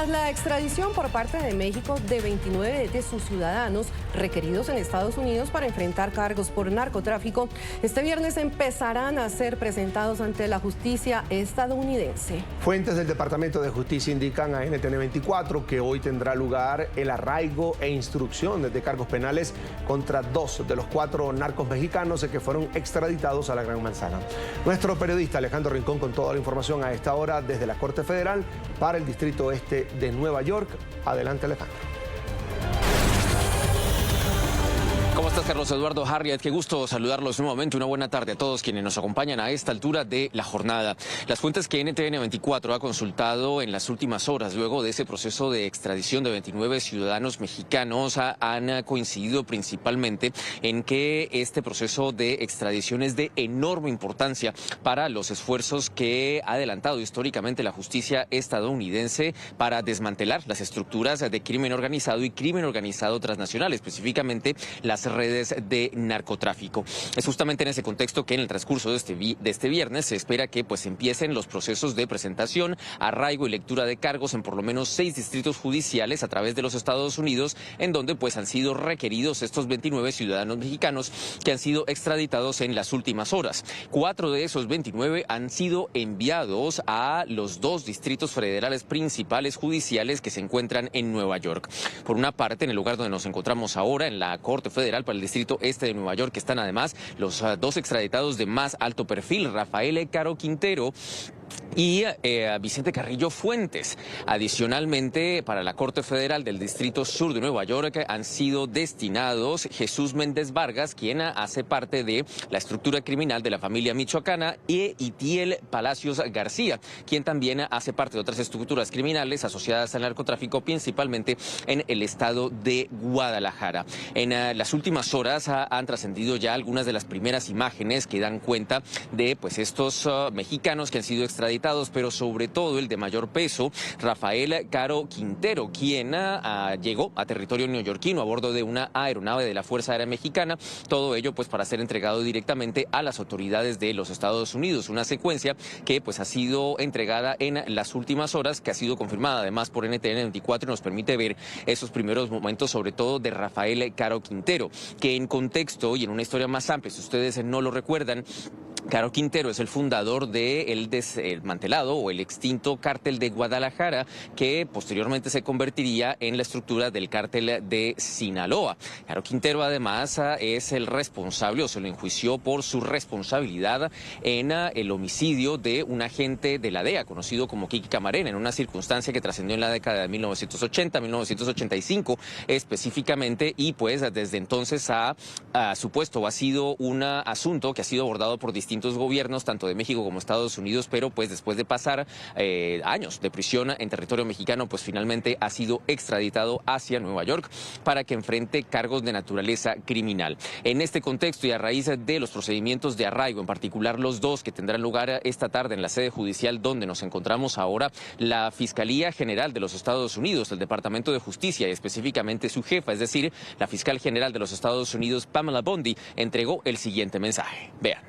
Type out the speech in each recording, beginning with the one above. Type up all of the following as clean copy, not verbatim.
Tras la extradición por parte de México de 29 de sus ciudadanos requeridos en Estados Unidos para enfrentar cargos por narcotráfico, este viernes empezarán a ser presentados ante la justicia estadounidense. Fuentes del Departamento de Justicia indican a NTN 24 que hoy tendrá lugar el arraigo e instrucción de cargos penales contra 2 de los 4 narcos mexicanos que fueron extraditados a la Gran Manzana. Nuestro periodista Alejandro Rincón con toda la información a esta hora desde la Corte Federal para el Distrito Este de Nueva York. Adelante, Alejandro. ¿Cómo estás, Carlos Eduardo Harriet? Qué gusto saludarlos nuevamente. Una buena tarde a todos quienes nos acompañan a esta altura de la jornada. Las fuentes que NTN 24 ha consultado en las últimas horas, luego de ese proceso de extradición de 29 ciudadanos mexicanos, han coincidido principalmente en que este proceso de extradición es de enorme importancia para los esfuerzos que ha adelantado históricamente la justicia estadounidense para desmantelar las estructuras de crimen organizado y crimen organizado transnacional, específicamente las redes de narcotráfico. Es justamente en ese contexto que en el transcurso de este viernes se espera que empiecen los procesos de presentación, arraigo y lectura de cargos en por lo menos 6 distritos judiciales a través de los Estados Unidos, en donde han sido requeridos estos 29 ciudadanos mexicanos que han sido extraditados en las últimas horas. 4 de esos 29 han sido enviados a los 2 distritos federales principales judiciales que se encuentran en Nueva York. Por una parte, en el lugar donde nos encontramos ahora, en la Corte Federal para el Distrito Este de Nueva York, están además los 2 extraditados de más alto perfil, Rafael Caro Quintero y Vicente Carrillo Fuentes. Adicionalmente, para la Corte Federal del Distrito Sur de Nueva York han sido destinados Jesús Méndez Vargas, quien hace parte de la estructura criminal de la familia michoacana, y Itiel Palacios García, quien también hace parte de otras estructuras criminales asociadas al narcotráfico, principalmente en el estado de Guadalajara. En las últimas horas han trascendido ya algunas de las primeras imágenes que dan cuenta de estos mexicanos que han sido extraditados, pero sobre todo el de mayor peso, Rafael Caro Quintero, quien llegó a territorio neoyorquino a bordo de una aeronave de la Fuerza Aérea Mexicana, todo ello para ser entregado directamente a las autoridades de los Estados Unidos, una secuencia que ha sido entregada en las últimas horas, que ha sido confirmada además por NTN 24 y nos permite ver esos primeros momentos, sobre todo de Rafael Caro Quintero, que en contexto y en una historia más amplia, si ustedes no lo recuerdan, Caro Quintero es el fundador del desmantelado o el extinto cártel de Guadalajara, que posteriormente se convertiría en la estructura del cártel de Sinaloa. Caro Quintero además es el responsable, o se lo enjuició por su responsabilidad en el homicidio de un agente de la DEA, conocido como Kiki Camarena, en una circunstancia que trascendió en la década de 1980, 1985 específicamente, y desde entonces ha sido un asunto que ha sido abordado por distintos gobiernos, tanto de México como Estados Unidos, pero después de pasar años de prisión en territorio mexicano, finalmente ha sido extraditado hacia Nueva York para que enfrente cargos de naturaleza criminal. En este contexto y a raíz de los procedimientos de arraigo, en particular los 2 que tendrán lugar esta tarde en la sede judicial donde nos encontramos ahora, la Fiscalía General de los Estados Unidos, el Departamento de Justicia y específicamente su jefa, es decir, la Fiscal General de los Estados Unidos, Pamela Bondi, entregó el siguiente mensaje. Vean.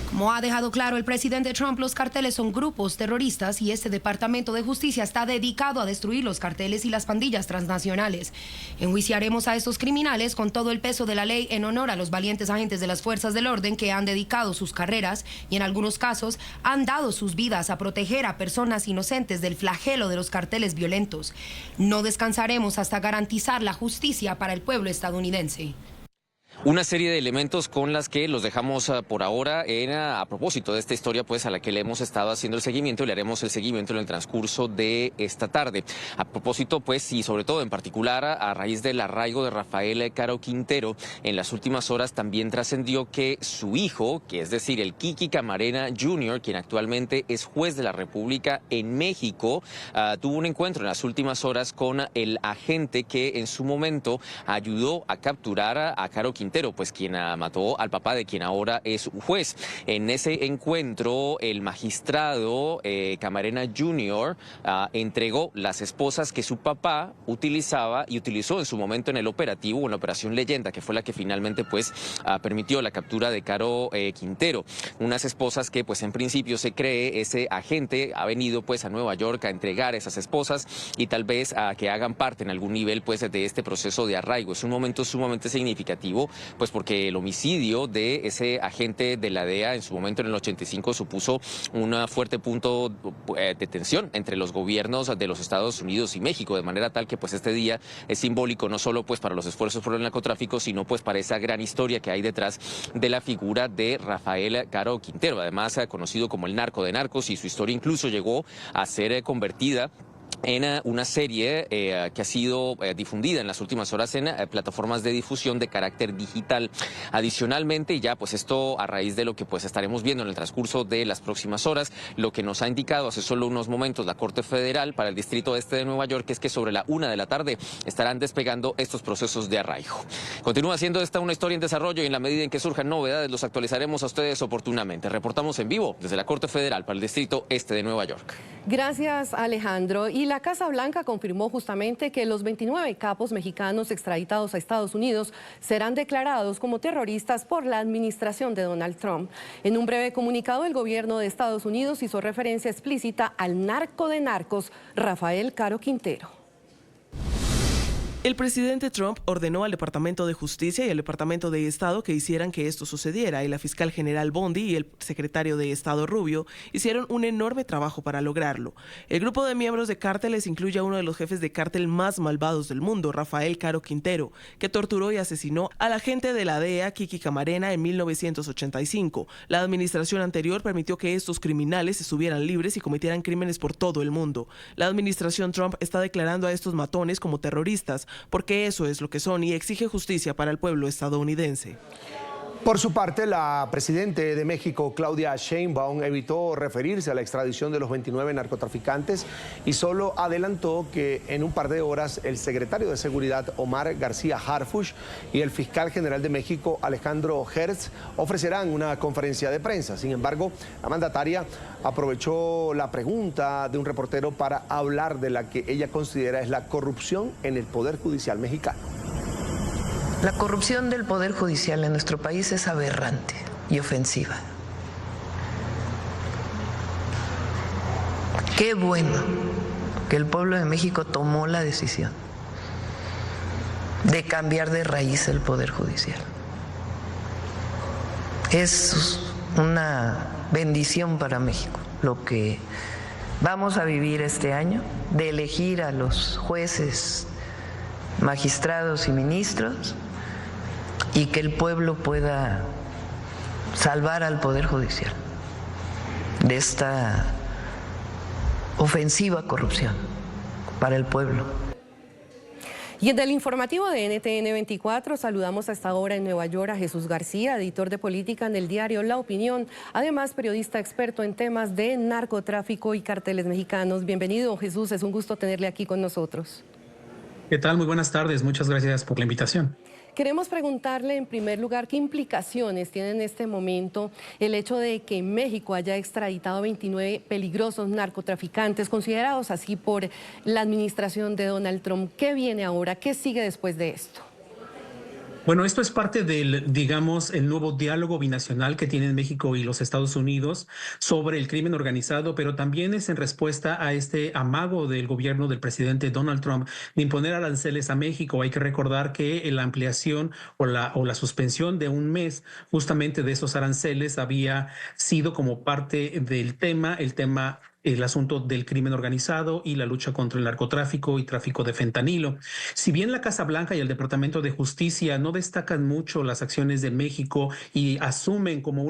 Como ha dejado claro el presidente Trump, los carteles son grupos terroristas y este Departamento de Justicia está dedicado a destruir los carteles y las pandillas transnacionales. Enjuiciaremos a estos criminales con todo el peso de la ley en honor a los valientes agentes de las fuerzas del orden que han dedicado sus carreras y en algunos casos han dado sus vidas a proteger a personas inocentes del flagelo de los carteles violentos. No descansaremos hasta garantizar la justicia para el pueblo estadounidense. Una serie de elementos con las que los dejamos por ahora a propósito de esta historia a la que le hemos estado haciendo el seguimiento y le haremos el seguimiento en el transcurso de esta tarde. A propósito y sobre todo en particular a raíz del arraigo de Rafael Caro Quintero, en las últimas horas también trascendió que su hijo, que es decir el Kiki Camarena Jr., quien actualmente es juez de la República en México, tuvo un encuentro en las últimas horas con el agente que en su momento ayudó a capturar a Caro Quintero Quintero, pues quien mató al papá de quien ahora es juez. En ese encuentro, el magistrado Camarena Jr. Entregó las esposas que su papá utilizaba y utilizó en su momento en el operativo, en la operación Leyenda, que fue la que finalmente pues permitió la captura de Caro Quintero. Unas esposas que pues en principio se cree ese agente ha venido pues a Nueva York a entregar esas esposas y tal vez a que hagan parte en algún nivel pues de este proceso de arraigo. Es un momento sumamente significativo pues porque el homicidio de ese agente de la DEA en su momento en el 85 supuso un fuerte punto de tensión entre los gobiernos de los Estados Unidos y México, de manera tal que pues este día es simbólico no solo pues para los esfuerzos por el narcotráfico, sino pues para esa gran historia que hay detrás de la figura de Rafael Caro Quintero, además conocido como el narco de narcos, y su historia incluso llegó a ser convertida en una serie que ha sido difundida en las últimas horas en plataformas de difusión de carácter digital. Adicionalmente, y ya pues esto a raíz de lo que pues estaremos viendo en el transcurso de las próximas horas, lo que nos ha indicado hace solo unos momentos la Corte Federal para el Distrito Este de Nueva York es que sobre la 1 de la tarde estarán despegando estos procesos de arraigo. Continúa siendo esta una historia en desarrollo y en la medida en que surjan novedades los actualizaremos a ustedes oportunamente. Reportamos en vivo desde la Corte Federal para el Distrito Este de Nueva York. Gracias, Alejandro. Y la Casa Blanca confirmó justamente que los 29 capos mexicanos extraditados a Estados Unidos serán declarados como terroristas por la administración de Donald Trump. En un breve comunicado, el gobierno de Estados Unidos hizo referencia explícita al narco de narcos, Rafael Caro Quintero. El presidente Trump ordenó al Departamento de Justicia y al Departamento de Estado que hicieran que esto sucediera, y la fiscal general Bondi y el secretario de Estado Rubio hicieron un enorme trabajo para lograrlo. El grupo de miembros de cárteles incluye a uno de los jefes de cártel más malvados del mundo, Rafael Caro Quintero, que torturó y asesinó al agente de la DEA, Kiki Camarena, en 1985. La administración anterior permitió que estos criminales estuvieran libres y cometieran crímenes por todo el mundo. La administración Trump está declarando a estos matones como terroristas, porque eso es lo que son, y exige justicia para el pueblo estadounidense. Por su parte, la presidenta de México, Claudia Sheinbaum, evitó referirse a la extradición de los 29 narcotraficantes y solo adelantó que en un par de horas el secretario de Seguridad, Omar García Harfuch, y el fiscal general de México, Alejandro Gertz, ofrecerán una conferencia de prensa. Sin embargo, la mandataria aprovechó la pregunta de un reportero para hablar de la que ella considera es la corrupción en el Poder Judicial mexicano. La corrupción del Poder Judicial en nuestro país es aberrante y ofensiva. Qué bueno que el pueblo de México tomó la decisión de cambiar de raíz el Poder Judicial. Es una bendición para México lo que vamos a vivir este año, de elegir a los jueces, magistrados y ministros, y que el pueblo pueda salvar al Poder Judicial de esta ofensiva corrupción para el pueblo. Y en el informativo de NTN 24 saludamos a esta hora en Nueva York a Jesús García, editor de política en el diario La Opinión, además periodista experto en temas de narcotráfico y carteles mexicanos. Bienvenido, Jesús, es un gusto tenerle aquí con nosotros. ¿Qué tal? Muy buenas tardes, muchas gracias por la invitación. Queremos preguntarle en primer lugar qué implicaciones tiene en este momento el hecho de que México haya extraditado 29 peligrosos narcotraficantes considerados así por la administración de Donald Trump. ¿Qué viene ahora? ¿Qué sigue después de esto? Bueno, esto es parte del, digamos, el nuevo diálogo binacional que tienen México y los Estados Unidos sobre el crimen organizado, pero también es en respuesta a este amago del gobierno del presidente Donald Trump de imponer aranceles a México. Hay que recordar que la ampliación o la suspensión de un mes justamente de esos aranceles había sido como parte del tema, el asunto del crimen organizado y la lucha contra el narcotráfico y tráfico de fentanilo. Si bien la Casa Blanca y el Departamento de Justicia no destacan mucho las acciones de México y asumen como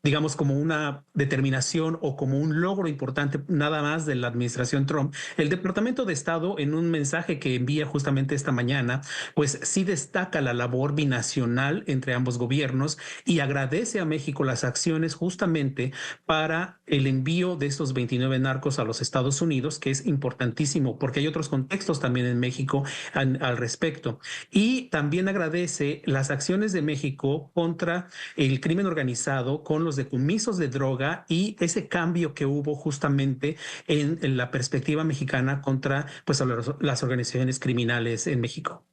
digamos, como una determinación o como un logro importante nada más de la administración Trump. El Departamento de Estado, en un mensaje que envía justamente esta mañana, pues sí destaca la labor binacional entre ambos gobiernos y agradece a México las acciones justamente para el envío de estos 29 narcos a los Estados Unidos, que es importantísimo porque hay otros contextos también en México al respecto. Y también agradece las acciones de México contra el crimen organizado, con los decomisos de droga y ese cambio que hubo justamente en la perspectiva mexicana contra pues, las organizaciones criminales en México.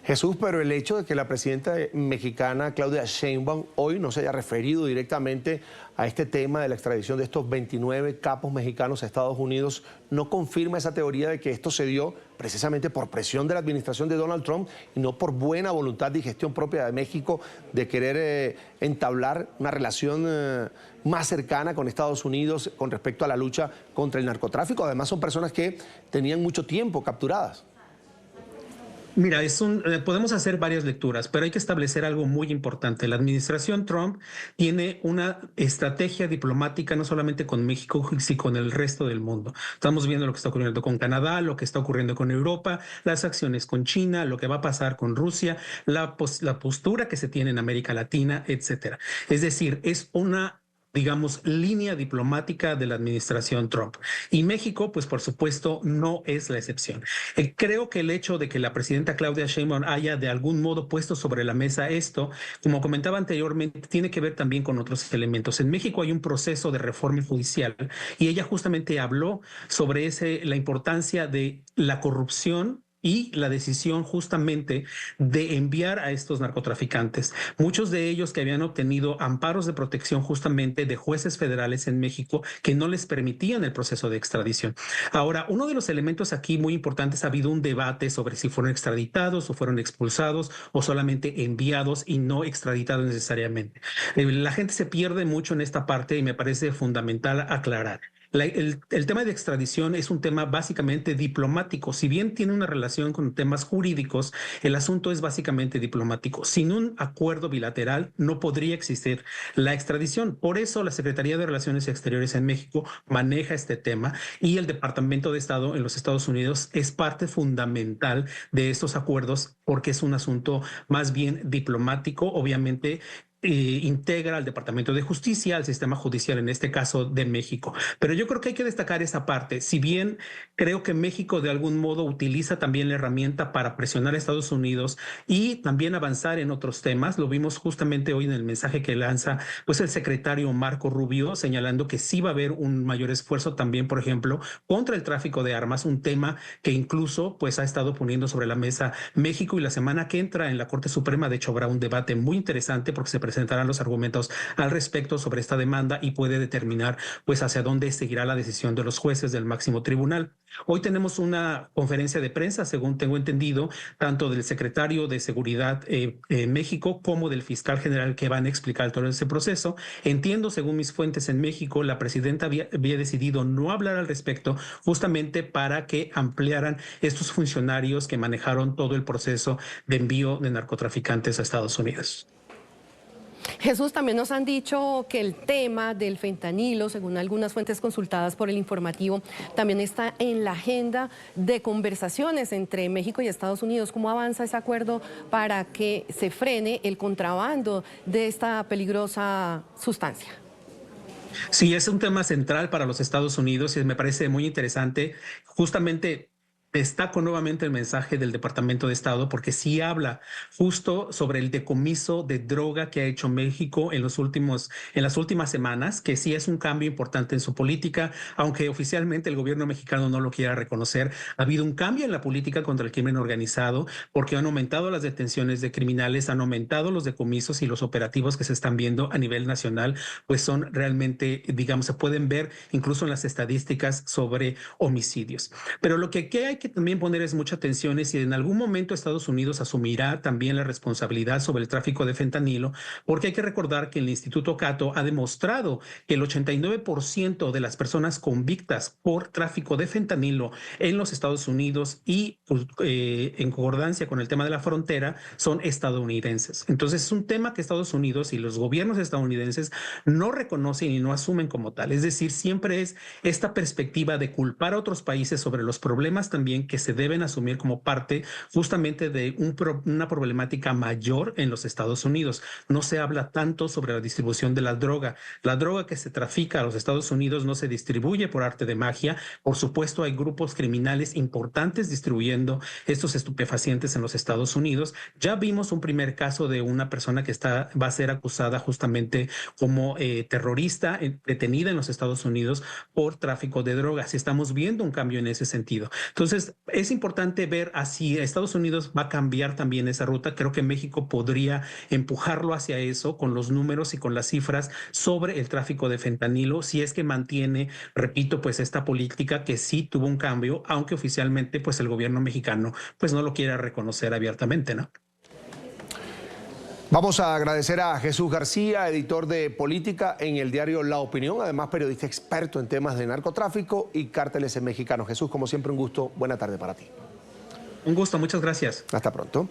Jesús, pero el hecho de que la presidenta mexicana Claudia Sheinbaum hoy no se haya referido directamente a este tema de la extradición de estos 29 capos mexicanos a Estados Unidos no confirma esa teoría de que esto se dio precisamente por presión de la administración de Donald Trump y no por buena voluntad y gestión propia de México de querer entablar una relación más cercana con Estados Unidos con respecto a la lucha contra el narcotráfico. Además son personas que tenían mucho tiempo capturadas. Mira, podemos hacer varias lecturas, pero hay que establecer algo muy importante. La administración Trump tiene una estrategia diplomática no solamente con México, sino con el resto del mundo. Estamos viendo lo que está ocurriendo con Canadá, lo que está ocurriendo con Europa, las acciones con China, lo que va a pasar con Rusia, la postura que se tiene en América Latina, etcétera. Es decir, es una digamos, línea diplomática de la administración Trump. Y México, pues por supuesto, no es la excepción. Creo que el hecho de que la presidenta Claudia Sheinbaum haya de algún modo puesto sobre la mesa esto, como comentaba anteriormente, tiene que ver también con otros elementos. En México hay un proceso de reforma judicial y ella justamente habló sobre la importancia de la corrupción y la decisión justamente de enviar a estos narcotraficantes, muchos de ellos que habían obtenido amparos de protección justamente de jueces federales en México que no les permitían el proceso de extradición. Ahora, uno de los elementos aquí muy importantes, ha habido un debate sobre si fueron extraditados o fueron expulsados o solamente enviados y no extraditados necesariamente. La gente se pierde mucho en esta parte y me parece fundamental aclarar. El tema de extradición es un tema básicamente diplomático. Si bien tiene una relación con temas jurídicos, el asunto es básicamente diplomático. Sin un acuerdo bilateral no podría existir la extradición. Por eso la Secretaría de Relaciones Exteriores en México maneja este tema y el Departamento de Estado en los Estados Unidos es parte fundamental de estos acuerdos porque es un asunto más bien diplomático, obviamente. Integra al Departamento de Justicia, al sistema judicial, en este caso de México. Pero yo creo que hay que destacar esa parte. Si bien creo que México de algún modo utiliza también la herramienta para presionar a Estados Unidos y también avanzar en otros temas, lo vimos justamente hoy en el mensaje que lanza pues el secretario Marco Rubio, señalando que sí va a haber un mayor esfuerzo también, por ejemplo, contra el tráfico de armas, un tema que incluso pues ha estado poniendo sobre la mesa México, y la semana que entra en la Corte Suprema, de hecho, habrá un debate muy interesante porque se presentarán los argumentos al respecto sobre esta demanda y puede determinar pues hacia dónde seguirá la decisión de los jueces del máximo tribunal. Hoy tenemos una conferencia de prensa, según tengo entendido, tanto del secretario de Seguridad México como del fiscal general, que van a explicar todo ese proceso. Entiendo, según mis fuentes en México, la presidenta había decidido no hablar al respecto justamente para que ampliaran estos funcionarios que manejaron todo el proceso de envío de narcotraficantes a Estados Unidos. Jesús, también nos han dicho que el tema del fentanilo, según algunas fuentes consultadas por el informativo, también está en la agenda de conversaciones entre México y Estados Unidos. ¿Cómo avanza ese acuerdo para que se frene el contrabando de esta peligrosa sustancia? Sí, es un tema central para los Estados Unidos y me parece muy interesante. Justamente destaco nuevamente el mensaje del Departamento de Estado porque sí habla justo sobre el decomiso de droga que ha hecho México en las últimas semanas, que sí es un cambio importante en su política, aunque oficialmente el gobierno mexicano no lo quiera reconocer. Ha habido un cambio en la política contra el crimen organizado porque han aumentado las detenciones de criminales, han aumentado los decomisos, y los operativos que se están viendo a nivel nacional pues son realmente, digamos, se pueden ver incluso en las estadísticas sobre homicidios. Pero lo que hay que también ponerles mucha atención es si en algún momento Estados Unidos asumirá también la responsabilidad sobre el tráfico de fentanilo, porque hay que recordar que el Instituto Cato ha demostrado que el 89% de las personas convictas por tráfico de fentanilo en los Estados Unidos y en concordancia con el tema de la frontera son estadounidenses. Entonces es un tema que Estados Unidos y los gobiernos estadounidenses no reconocen y no asumen como tal. Es decir, siempre es esta perspectiva de culpar a otros países sobre los problemas también que se deben asumir como parte justamente de una problemática mayor en los Estados Unidos. No se habla tanto sobre la distribución de la droga. La droga que se trafica a los Estados Unidos no se distribuye por arte de magia. Por supuesto, hay grupos criminales importantes distribuyendo estos estupefacientes en los Estados Unidos. Ya vimos un primer caso de una persona que va a ser acusada justamente como terrorista detenida en los Estados Unidos por tráfico de drogas. Estamos viendo un cambio en ese sentido. Entonces, es importante ver si Estados Unidos va a cambiar también esa ruta. Creo que México podría empujarlo hacia eso con los números y con las cifras sobre el tráfico de fentanilo, si es que mantiene, repito, pues esta política que sí tuvo un cambio, aunque oficialmente pues el gobierno mexicano pues no lo quiera reconocer abiertamente, ¿no? Vamos a agradecer a Jesús García, editor de política en el diario La Opinión, además periodista experto en temas de narcotráfico y cárteles mexicanos. Jesús, como siempre, un gusto. Buena tarde para ti. Un gusto, muchas gracias. Hasta pronto.